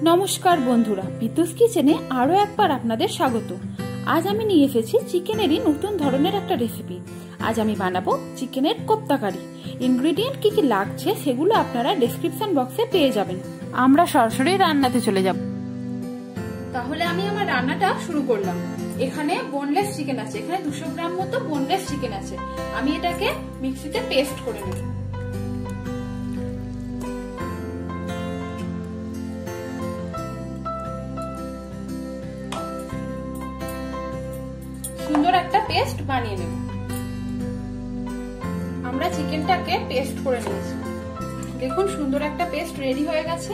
নমস্কার বন্ধুরা, পিতুস কিচেনে আরও একবার আপনাদের স্বাগত। আজ আমি নিয়ে এসেছি চিকেনেরই নতুন ধরনের একটা রেসিপি। আজ আমি বানাবো চিকেনের কোপ্তা কারি। ইনগ্রেডিয়েন্ট কি কি লাগছে সেগুলো আপনারা ডেসক্রিপশন বক্সে পেয়ে যাবেন। আমরা সরাসরি রান্নাতে চলে যাব। তাহলে আমি আমার রান্নাটা শুরু করলাম। এখানে বোনলেস চিকেন আছে, এখানে 200 গ্রাম মতো বোনলেস চিকেন আছে। আমি এটাকে মিক্সিতে পেস্ট করে নেব। সুন্দর একটা পেস্ট বানিয়ে নেব। আমরা চিকেনটাকে পেস্ট করে নিয়েছি। দেখুন সুন্দর একটা পেস্ট রেডি হয়ে গেছে।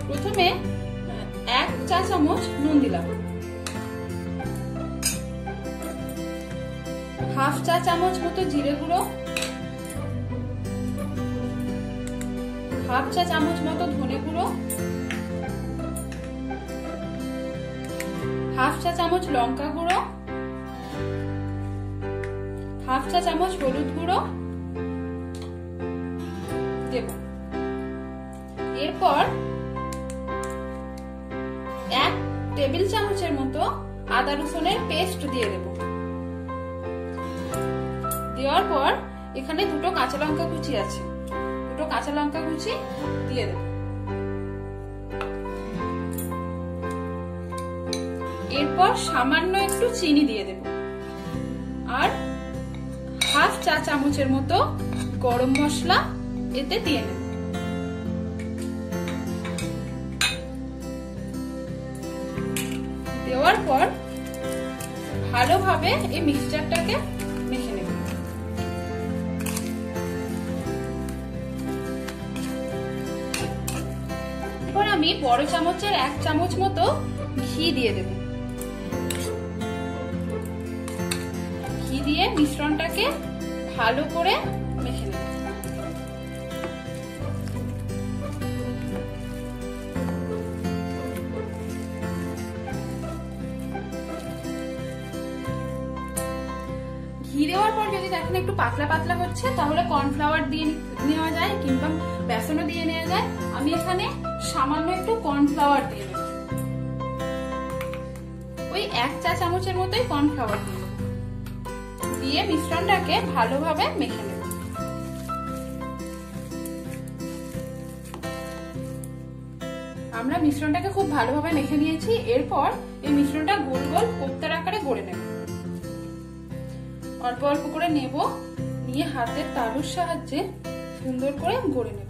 প্রথমে 1 চা চামচ নুন দিলাম, 1/2 চা চামচ মতো জিরে গুঁড়ো, 1/2 চা চামচ মতো ধনে গুঁড়ো, 1/2 চা চামচ লঙ্কা গুঁড়ো, 1/2 চা চামচ হলুদ গুঁড়ো দেব। এরপর 1 টেবিল চামচের মতো আদা রসুনের পেস্ট দিয়ে দেব। দেওয়ার পর এখানে 2টো কাঁচা লঙ্কা কুচি আছে, 2টো কাঁচা লঙ্কা কুচি দিয়ে দেব। এরপর সামান্য একটু চিনি দিয়ে দেব আর 1/2 চা চামচের মতো গরম মশলা এতে দিয়ে নেব। দেওয়ার পর ভালোভাবে এই মিক্সচারটাকে মেখে নেব। এরপর আমি বড় চামচের 1 চামচ মতো ঘি দিয়ে দেব। ঘি দিয়ে মিশ্রণটাকে ভালো করে মেখে নেব। ঘি দেওয়ার পর যদি দেখেন একটু পাতলা পাতলা হচ্ছে, তাহলে কর্নফ্লাওয়ার দিয়ে নেওয়া যায় কিংবা বেসনও দিয়ে নেওয়া যায়। আমি এখানে সামান্য একটু কর্নফ্লাওয়ার দিয়ে নেব, ওই 1 চা চামচের মতোই কর্নফ্লাওয়ার দিয়ে মিশ্রণটাকে ভালোভাবে মেখে নেব। আমরা মিশ্রণটাকে খুব ভালোভাবে মেখে নিয়েছি। এরপর এই মিশ্রণটা গোল গোল কোপ্তার আকারে গড়ে নেব। অল্প অল্প করে নেব, নিয়ে হাতের তালুর সাহায্যে সুন্দর করে গড়ে নেব।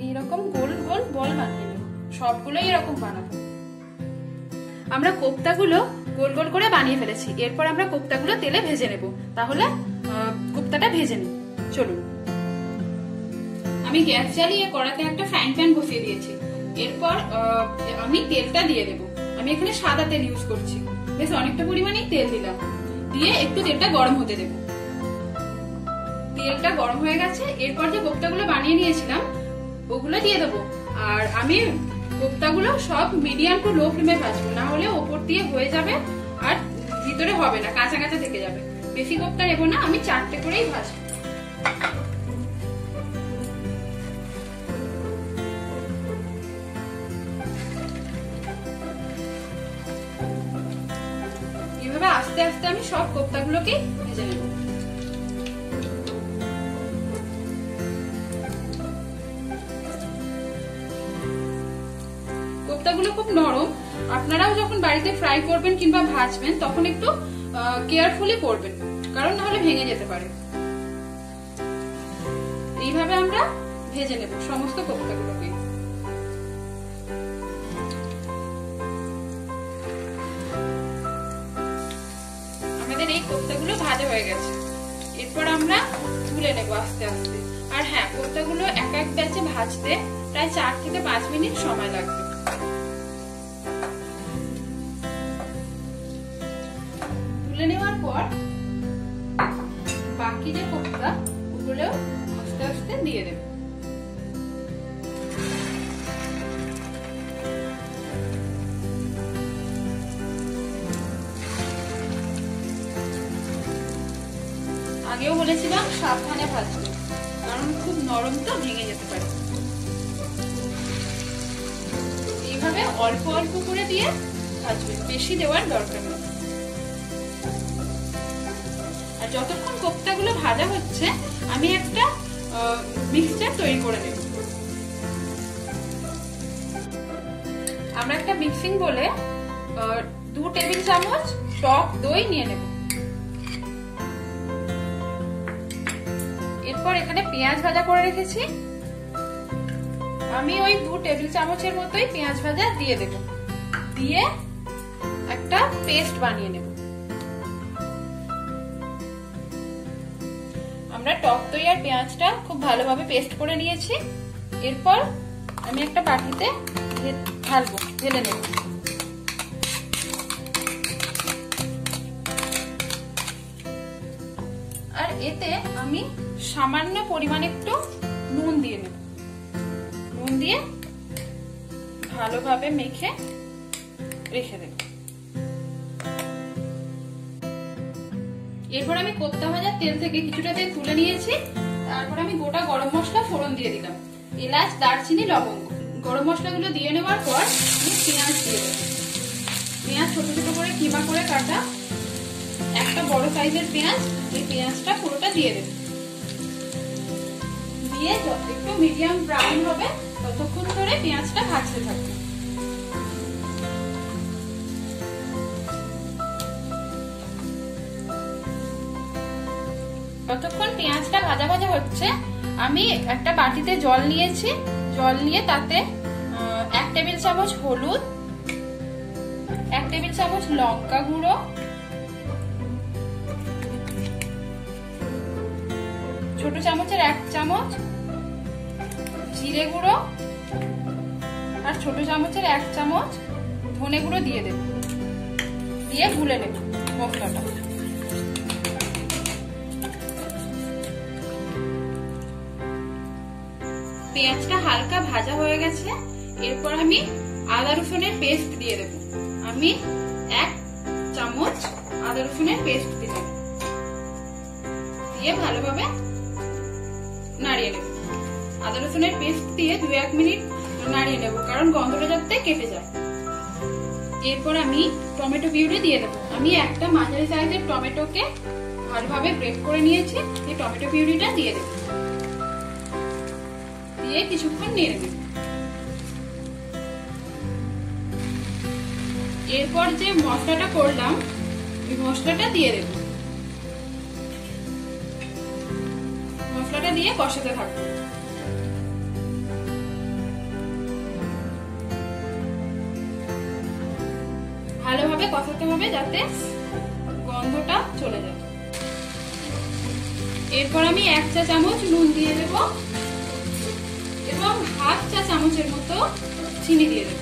এইরকম গোল গোল বল বানিয়ে নেব। সবগুলো এরকম বানাবো। আমরা কোপ্তাগুলো গোল গোল করে বানিয়ে ফেলেছি। এরপর আমরা কোপ্তাগুলো তেলে ভেজে নেব। তাহলে কোপ্তাটা ভেজে নিই, চলুন। আমি গ্যাস জ্বালিয়ে কড়াতে একটা ফ্রাইং প্যান বসিয়ে দিয়েছি। এরপর আমি তেলটা দিয়ে দেব। আমি এখানে সাদা তেল ইউজ করছি, বেশ অনেকটা পরিমাণেই তেল দিলাম। দিয়ে একটু তেলটা গরম হতে দেব। তেলটা গরম হয়ে গেছে। এরপর যে কোপ্তাগুলো বানিয়ে নিয়েছিলাম ওগুলো দিয়ে দেবো। আর আমি কোপ্তাগুলো সব মিডিয়াম টু লো ফ্লেমে ভাজবো, না হলে ওপর দিয়ে হয়ে যাবে আর ভিতরে হবে না, কাঁচা কাঁচা থেকে যাবে। বেশি কোপ্তা নেবো না, আমি 4টে করেই ভাজবো। এইভাবে আস্তে আস্তে আমি সব কোপ্তাগুলোকে ভেজে নেব। কোপ্তাগুলো খুব নরম। আপনারাও যখন বাড়িতে ফ্রাই করবেন কিংবা ভাজবেন তখন একটু কেয়ারফুলি করবেন, কারণ নাহলে ভেঙে যেতে পারে। এইভাবে আমরা ভেজে নেব সমস্ত কোপ্তাগুলোকে। আমাদের এই কোপ্তাগুলো ভাজা হয়ে গেছে। এরপর আমরা তুলে নেব আস্তে আস্তে। আর হ্যাঁ, কোপ্তাগুলো এক এক ব্যাচে ভাজতে প্রায় 4 থেকে 5 মিনিট সময় লাগবে। তুলে নেওয়ার পর বাকি যে কোপ্তা ওগুলো আস্তে আস্তে দিয়ে দেব। আগেও বলেছিলাম সাবধানে ভাজবে, কারণ খুব নরম তো ভেঙে যেতে পারে। এইভাবে অল্প অল্প করে দিয়ে ভাজবে, বেশি দেওয়ার দরকার নেই। আর যতক্ষণ কোপ্তাগুলো ভাজা হচ্ছে আমি একটা মিক্সচার তৈরি করে নেব। আমরা একটা মিক্সিং বলে 2 টেবিল চামচ টক দই নিয়ে নেব। এরপর এখানে পেঁয়াজ ভাজা করে রেখেছি, আমি ওই 2 টেবিল চামচের মতোই পেঁয়াজ ভাজা দিয়ে দেব। দিয়ে একটা পেস্ট বানিয়ে নেব। আমরা টক দই আর পেঁয়াজটা খুব ভালোভাবে পেস্ট করে নিয়েছি। এরপর আমি একটা বাটিতে ঢেলে নেব। আর এতে আমি সামান্য পরিমাণে একটু নুন দিয়ে নেব। নুন দিয়ে ভালোভাবে মেখে রেখে দেব। এরপর আমি কোপ্তা ভাজার তেল থেকে কিছুটা তেল তুলে নিয়েছি। তারপর আমি গোটা গরম মশলা ফোড়ন দিয়ে দিলাম, এলাচ, দারচিনি, লবঙ্গ। গরম মশলাগুলো দিয়ে নেওয়ার পর আমি পেঁয়াজ দিয়ে দেব। পেঁয়াজ ছোট ছোট করে কিমা করে কাটা, একটা বড় সাইজের পেঁয়াজ, এই পেঁয়াজটা পুরোটা দিয়ে দেব। দিয়ে একটু মিডিয়াম ব্রাউন হবে ততক্ষণ ধরে পেঁয়াজটা ভাজতে থাকবে। যতক্ষণ পেঁয়াজটা ভাজা ভাজা হচ্ছে আমি একটা বাটিতে জল নিয়েছি। জল নিয়ে তাতে 1 টেবিল চামচ হলুদ, 1 টেবিল চামচ লঙ্কা গুঁড়ো, ছোট চামচের 1 চামচ জিরে গুঁড়ো আর ছোট চামচের 1 চামচ ধনে গুঁড়ো দিয়ে দেব। দিয়ে গুলে নেব মশলাটা। পেঁয়াজটা হালকা ভাজা হয়ে গেছে। এরপর আমি আদা রসুনের পেস্ট দিয়ে দেব। আমি 1 চামচ আদা রসুনের পেস্ট দিলাম। দিয়ে ভালোভাবে নাড়িয়ে নেব। আদা রসুনের পেস্ট দিয়ে 2-1 মিনিট নাড়িয়ে নেব, কারণ গন্ধটা যাতে কেটে যায়। এরপর আমি টমেটো পিউরি দিয়ে দেব। আমি একটা মাঝারি সাইজের টমেটোকে ভালোভাবে গ্রেট করে নিয়েছি। এই টমেটো পিউরিটা দিয়ে দেব। দিয়ে কিছুক্ষণ নেড়ে নেব। এরপর যে মশলাটা করলাম ওই মশলাটা দিয়ে দেব। মশলাটা দিয়ে কষাতে থাকবো। ভালোভাবে কষাতে হবে যাতে গন্ধটা চলে যায়। এরপর আমি 1 চা চামচ নুন দিয়ে দেব এবং 1/2 চা চামচের মতো চিনি দিয়ে দেব।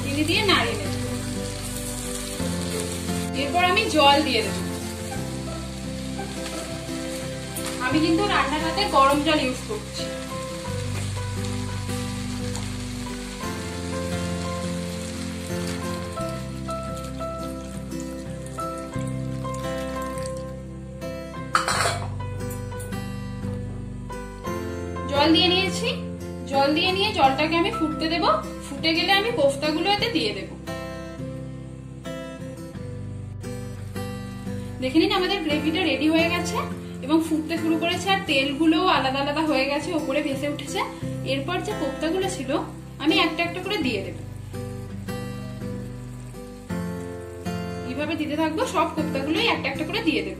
চিনি দিয়ে নাড়িয়ে দেব। এরপর আমি জল দিয়ে দেব। আমি কিন্তু রান্নাটাতে গরম জল ইউজ করছি। জল দিয়ে নিয়েছি। জল দিয়ে নিয়ে জলটাকে আমি ফুটতে দেব। ফুটে গেলে আমি কোফতাগুলো এতে দিয়ে দেব। দেখে নিন আমাদের গ্রেভিটা রেডি হয়ে গেছে এবং ফুটতে শুরু করেছে আর তেলগুলো আলাদা আলাদা হয়ে গেছে, উপরে ভেসে উঠেছে। এরপর যে কোফতাগুলো ছিল আমি একটা একটা করে দিয়ে দেব। এইভাবে দিতে থাকবো, সব কোফতাগুলোই একটা একটা করে দিয়ে দেব।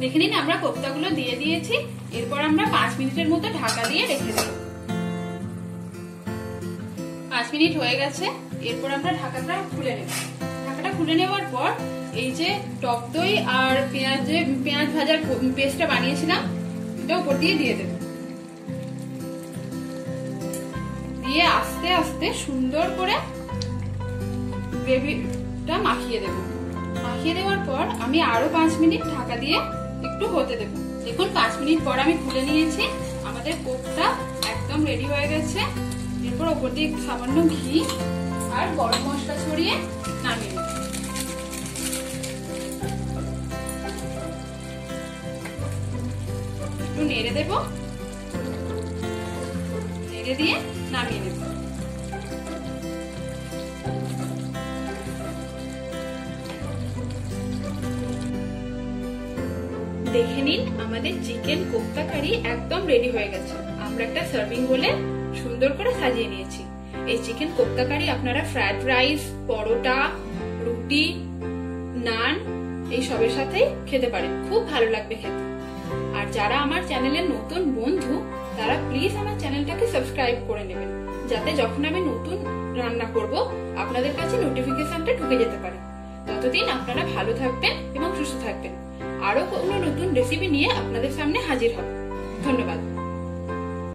দেখে নিন আমরা কোফতাগুলো দিয়ে দিয়েছি। এরপর আমরা 5 মিনিটের মতো ঢাকা দিয়ে রেখে দেব। 5 মিনিট হয়ে গেছে। এরপর আমরা ঢাকাটা খুলে নেব। ঢাকাটা খুলে নেওয়ার পর এই যে টক দই আর পেঁয়াজ ভাজার পেস্টটা বানিয়েছিলাম এটা উপর দিয়ে দেব। দিয়ে আস্তে আস্তে সুন্দর করে গ্রেভিটা মাখিয়ে দেব। মাখিয়ে দেওয়ার পর আমি আরো 5 মিনিট ঢাকা দিয়ে একটু হতে দেব। দেখুন 5 মিনিট পর আমি খুলে নিয়েছি। আমাদের কোফতা একদম রেডি হয়ে গেছে। এরপর ওপর দিয়ে সামান্য ঘি আর গরম মশলা ছড়িয়ে নামিয়ে নেব। একটু নেড়ে দেব, নেড়ে দিয়ে নামিয়ে নেব। দেখে নিন আমাদের চিকেন কোপ্তা কারি একদম রেডি হয়ে গেছে। আমরা একটা সার্ভিং বলে সুন্দর করে সাজিয়ে নিয়েছি। এই চিকেন কোপ্তা কারি আপনারা ফ্রাইড রাইস, পরোটা, রুটি, নান এই সবের সাথে খেতে পারেন, খুব ভালো লাগবে খেতে। আর যারা আমার চ্যানেলের নতুন বন্ধু তারা প্লিজ আমার চ্যানেলটাকে সাবস্ক্রাইব করে নেবেন, যাতে যখন আমি নতুন রান্না করব আপনাদের কাছে নোটিফিকেশনটা ঢুকে যেতে পারে। ততদিন আপনারা ভালো থাকবেন এবং সুস্থ থাকবেন। আরো কোনো নতুন রেসিপি নিয়ে আপনাদের সামনে হাজির হব। ধন্যবাদ।